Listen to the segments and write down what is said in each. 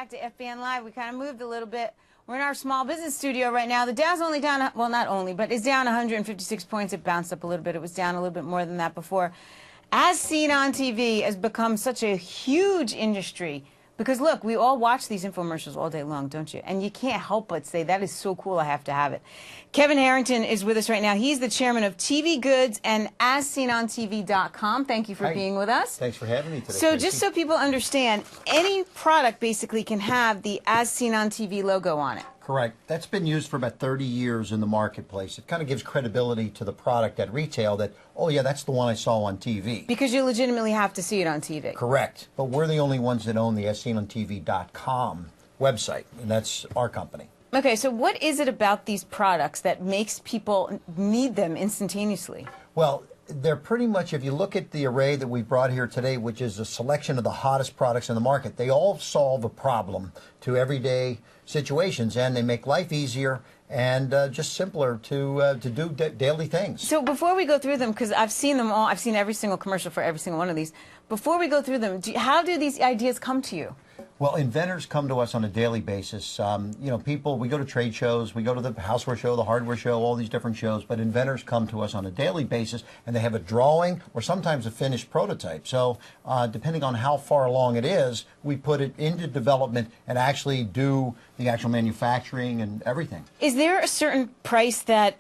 back to FBN Live. We kind of moved a little bit. We're in our small business studio right now. The Dow's only down, well, not only, but it's down 156 points. It bounced up a little bit. It was down a little bit more than that before. As seen on TV has become such a huge industry. Because, look, we all watch these infomercials all day long, don't you? And you can't help but say, that is so cool, I have to have it. Kevin Harrington is with us right now. He's the chairman of TV Goods and AsSeenOnTV.com. Thank you for being with us. Thanks for having me today. So just so people understand, any product basically can have the As Seen on TV logo on it. Correct. That's been used for about 30 years in the marketplace. It kind of gives credibility to the product at retail that, oh, yeah, that's the one I saw on TV. Because you legitimately have to see it on TV. Correct. But we're the only ones that own the AsSeenOnTV.com website, and that's our company. Okay, so what is it about these products that makes people need them instantaneously? Well, they're pretty much, if you look at the array that we brought here today, which is a selection of the hottest products in the market, they all solve a problem to everyday situations, and they make life easier and just simpler to do daily things. So before we go through them, because I've seen them all, I've seen every single commercial for every single one of these. Before we go through them, how do these ideas come to you? Well, inventors come to us on a daily basis. You know, people, we go to trade shows, we go to the houseware show, the hardware show, all these different shows, but inventors come to us on a daily basis, and they have a drawing or sometimes a finished prototype. So depending on how far along it is, we put it into development and actually do the actual manufacturing and everything. Is there a certain price that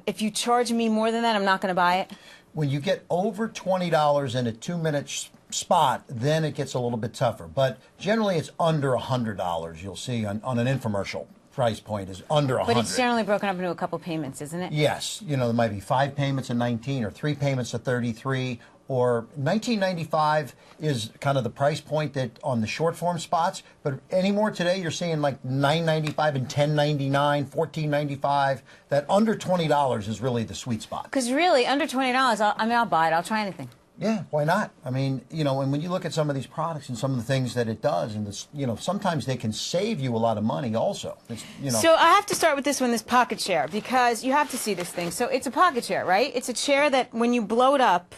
if you charge me more than that, I'm not going to buy it? When you get over $20 in a 2-minute spot, then it gets a little bit tougher. But generally, it's under $100. You'll see on an infomercial price point is under $100. But it's generally broken up into a couple payments, isn't it? Yes. You know, there might be 5 payments of 19 or 3 payments of 33. Or $19.95 is kind of the price point that on the short form spots. But anymore today, you're seeing like $9.95 and $10.99, $14.95. That under $20 is really the sweet spot. Because really, under $20, I'll buy it. I'll try anything. Yeah, why not? I mean, you know, and when you look at some of these products and some of the things that it does, and this, you know, sometimes they can save you a lot of money also. You know. So I have to start with this one, this pocket chair, because you have to see this thing. So it's a pocket chair, right? It's a chair that when you blow it up,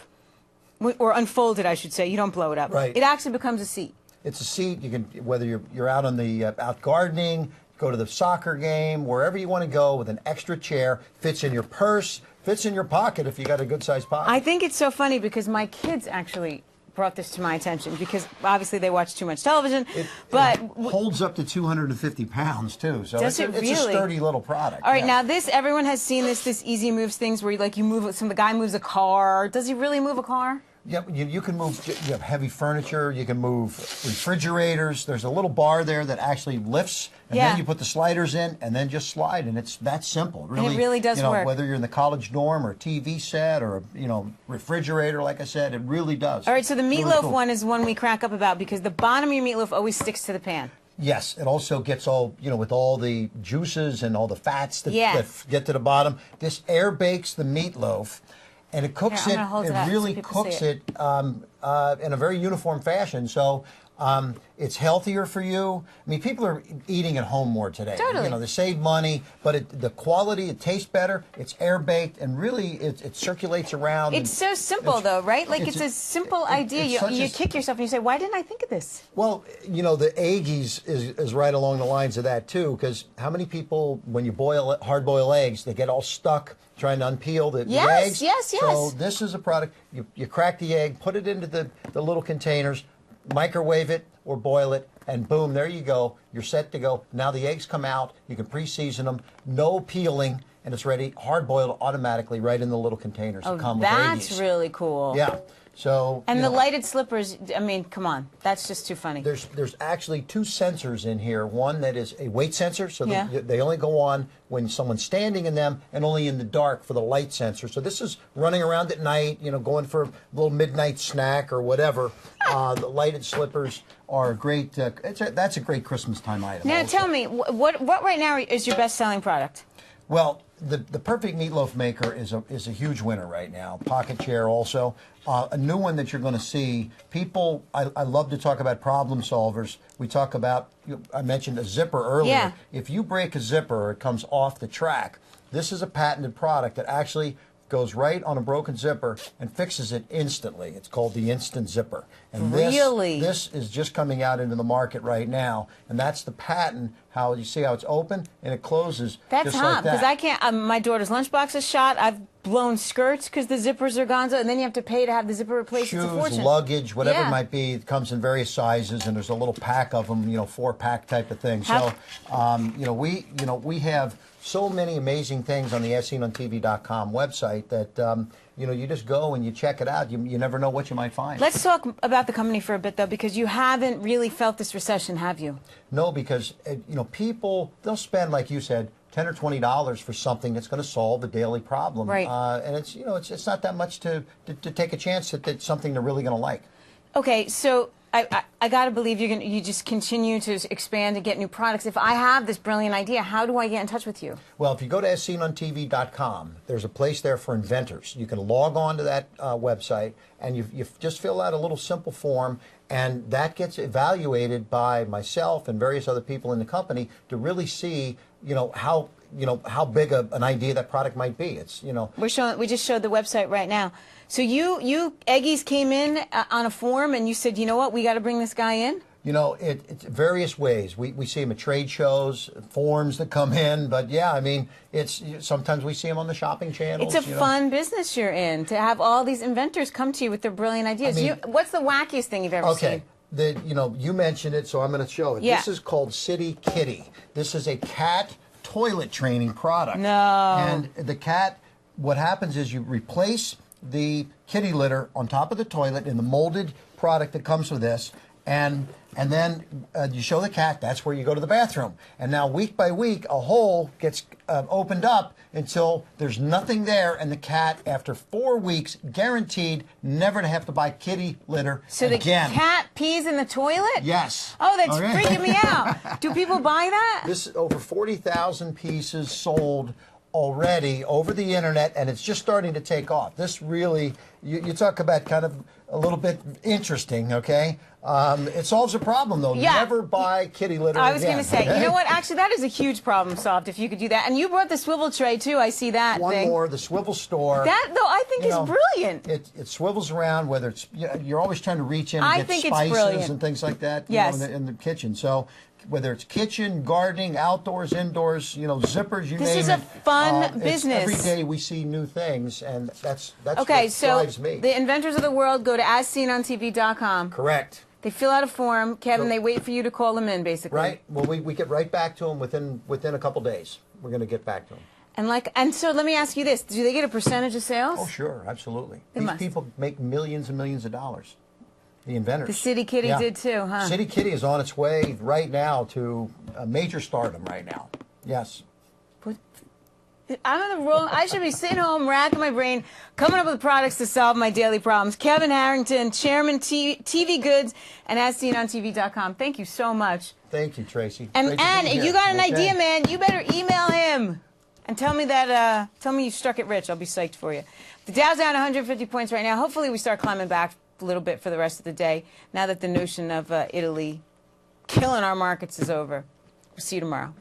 or unfold it, I should say, you don't blow it up. Right. It actually becomes a seat. It's a seat. You can, whether you're out on the out gardening, go to the soccer game, wherever you want to go with an extra chair, fits in your purse, fits in your pocket if you got a good sized pocket. I think it's so funny because my kids actually brought this to my attention because obviously they watch too much television. It holds up to 250 pounds too, so it's a sturdy little product. All right, now this, everyone has seen this Easy Moves things where you move, the guy moves a car. Does he really move a car? Yeah, you can move. You have heavy furniture. You can move refrigerators. There's a little bar there that actually lifts, and then you put the sliders in, and then just slide, and it's that simple. Really, and it really does work. Whether you're in the college dorm or a TV set or refrigerator, like I said, it really does. All right, so the meatloaf one is one we crack up about because the bottom of your meatloaf always sticks to the pan. Yes, it also gets all, with all the juices and all the fats that get to the bottom. This air bakes the meatloaf. And it cooks it really cooks it in a very uniform fashion. So it's healthier for you. I mean, people are eating at home more today. Totally. They save money, but the quality, it tastes better. It's air baked, and really it circulates around. It's so simple, though, right? Like it's a simple idea. You kick yourself and you say, "Why didn't I think of this?" Well, the Aggies is right along the lines of that too. Because how many people, when you hard boil eggs, they get all stuck trying to unpeel the eggs? Yes. So this is a product. You crack the egg, put it into the little containers, microwave it or boil it, and boom, there you go. You're set to go. Now the eggs come out. You can pre-season them. No peeling, and it's ready. Hard boiled automatically right in the little containers that come with Aggies. That's really cool. Yeah. So, and the lighted slippers, I mean, come on. That's just too funny. There's actually 2 sensors in here. One that is a weight sensor, so they only go on when someone's standing in them, and only in the dark for the light sensor. So this is running around at night, going for a little midnight snack or whatever. The lighted slippers are great. That's a great Christmas time item. Now tell me, what right now is your best-selling product? Well, the Perfect Meatloaf Maker is a huge winner right now. Pocket chair also. A new one that you're going to see. People, I love to talk about problem solvers. We talk about, I mentioned a zipper earlier. Yeah. If you break a zipper or it comes off the track, this is a patented product that actually goes right on a broken zipper and fixes it instantly. It's called the Instant Zipper. And Really? this is just coming out into the market right now, and that's the patent. How you see how it's open and it closes. That's just hot like that. because I can't. My daughter's lunchbox is shot. I've blown skirts because the zippers are gone, and then you have to pay to have the zipper replaced. It's a Shoes, fortune. luggage, whatever Yeah. it might be, it comes in various sizes, and there's a little pack of them, 4-pack type of thing. How- So, we have so many amazing things on the AsSeenOnTV.com website that you just go and you check it out. You never know what you might find. Let's talk about the company for a bit, though, because you haven't really felt this recession, have you? No, because people, they'll spend, like you said, $10 or $20 for something that's going to solve the daily problem. Right. And it's not that much to take a chance that it's something they're really going to like. Okay, so I got to believe you just continue to expand and get new products. If I have this brilliant idea, how do I get in touch with you? Well, if you go to AsSeenOnTV.com, there's a place there for inventors. You can log on to that website, and you just fill out a little simple form, and that gets evaluated by myself and various other people in the company to really see, how big an idea that product might be. It's, We just showed the website right now. So you Eggies came in on a form, and you said, you know what, we got to bring this guy in? It's various ways. We see them at trade shows, forums that come in, but yeah, I mean, sometimes we see them on the shopping channels. It's a fun business you're in, to have all these inventors come to you with their brilliant ideas. I mean, what's the wackiest thing you've ever seen? Okay, you mentioned it, so I'm going to show it. Yeah. This is called City Kitty. This is a cat toilet training product. No. And the cat, what happens is you replace the kitty litter on top of the toilet in the molded product that comes with this, and then you show the cat, that's where you go to the bathroom. And now week by week, a hole gets opened up until there's nothing there, and the cat, after 4 weeks, guaranteed never to have to buy kitty litter So again. the cat pees in the toilet? Yes. Oh, that's Okay. freaking me out. Do people buy that? This is over 40,000 pieces sold already over the internet, and it's just starting to take off. This really, you talk about kind of a little bit interesting, okay? It solves a problem, though. Yeah. Never buy kitty litter I was again, going to say, okay? you know what? Actually, that is a huge problem solved if you could do that. And you brought the swivel tray, too. I see that One thing. more, the swivel store. That, though, I think is brilliant. It swivels around, whether it's, you're always trying to reach in and I get think it's spices brilliant. and things like that Yes. in the kitchen. So whether it's kitchen, gardening, outdoors, indoors, zippers, you name it. This is a fun it's business. Every day we see new things, and that's Okay, what so drives me. the inventors of the world go to AsSeenOnTV.com. Correct. They fill out a form, Kevin. So- They wait for you to call them in, basically. Right? Well, we get right back to them within a couple days. We're going to get back to them. And so let me ask you this: do they get a percentage of sales? Oh, sure, absolutely. They These must. people make millions and millions of dollars. The inventors. The City Kitty Yeah. did too, huh? City Kitty is on its way right now to a major stardom right now. Yes. I'm in the wrong. I should be sitting home, racking my brain, coming up with products to solve my daily problems. Kevin Harrington, Chairman TV Goods, and AsSeenOnTV.com. Thank you so much. Thank you, Tracy. And Great to be if here. you got an Okay. idea, man, you better email him and tell me that. Tell me you struck it rich. I'll be psyched for you. The Dow's down 150 points right now. Hopefully, we start climbing back a little bit for the rest of the day. Now that the notion of Italy killing our markets is over. We'll see you tomorrow.